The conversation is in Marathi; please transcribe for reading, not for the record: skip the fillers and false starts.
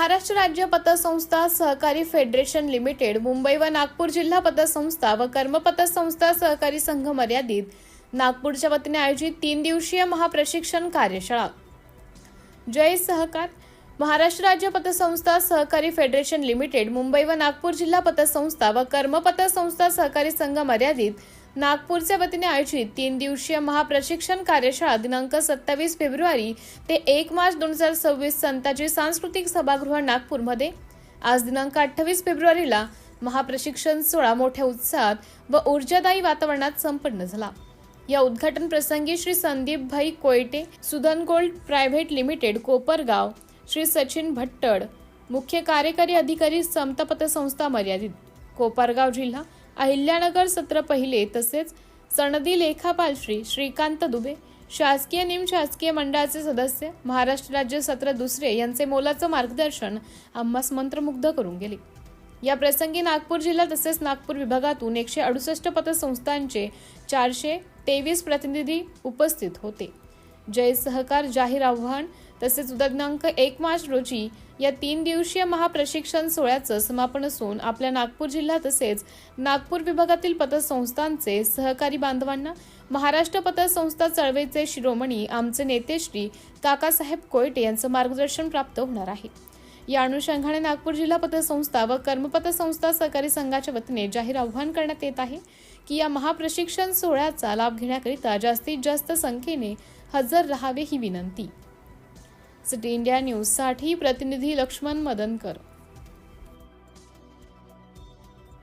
महाराष्ट्र राज्य पतसंस्था सहकारी फेडरेशन लिमिटेड, मुंबई व नागपूर जिल्हा पतसंस्था व कर्म पतसंस्था सहकारी संघ मर्यादित नागपूरच्या वतीने आयोजित 3 दिवसीय महाप्रशिक्षण कार्यशाळा। जय सहकार। महाराष्ट्र राज्य पतसंस्था सहकारी फेडरेशन लिमिटेड, मुंबई व नागपूर जिल्हा पतसंस्था व कर्म पतसंस्था सहकारी संघ मर्यादित नागपूरच्या वतीने आयोजित 3 दिवसीय महाप्रशिक्षण कार्यशाळा दिनांक 27 फेब्रुवारी ते 1 मार्च 2026 संताजी सांस्कृतिक सभागृह नागपूरमध्ये आज दिनांक 28 फेब्रुवारीला महाप्रशिक्षण सोहळा मोठ्या उत्साहात व ऊर्जादायी वातावरणात संपन्न झाला। या उद्घाटन प्रसंगी श्री संदीप भाई Koyate, Sudhan gold private limited Kopargaon, Shri Sachin Bhattad, मुख्य कार्यकारी अधिकारी समता पतसंस्था मर्यादित कोपरगाव जिल्हा, अहिल्यानगर सत्र पहिले, तसेच सनदी लेखापाल श्री श्रीकांत दुबे, शासकीय निमशासकीय मंडळाचे सदस्य, महाराष्ट्र राज्य सत्र दुसरे यांचे मोलाचं मार्गदर्शन आम्हास मंत्रमुग्ध करून गेले। या प्रसंगी नागपूर जिल्हा तसेच नागपूर विभागातून 168 पतसंस्थांचे 423 प्रतिनिधी उपस्थित होते। जय सहकार जाहीर आव्हान तसेच दिनांक 1 मार्च रोजी या 3 दिवसीय महाप्रशिक्षण सोहळ्याचं समापन असून आपल्या नागपूर जिल्हा तसेच नागपूर विभागातील पतसंस्थांचे सहकारी बांधवांना महाराष्ट्र पतसंस्था चळवळीचे शिरोमणी आमचे नेते श्री काकासाहेब कोयटे यांचं मार्गदर्शन प्राप्त होणार आहे। या अनुषंगाने नागपूर जिल्हा पतसंस्था व कर्म पतसंस्था सहकारी संघाच्या वतीने जाहीर आव्हान करण्यात येत आहे की या महाप्रशिक्षण सोहळ्याचा लाभ घेण्याकरिता जास्तीत जास्त संख्येने हजर राहावे ही विनंती। सिटी इंडिया न्यूज साठी प्रतिनिधी लक्ष्मण मदनकर।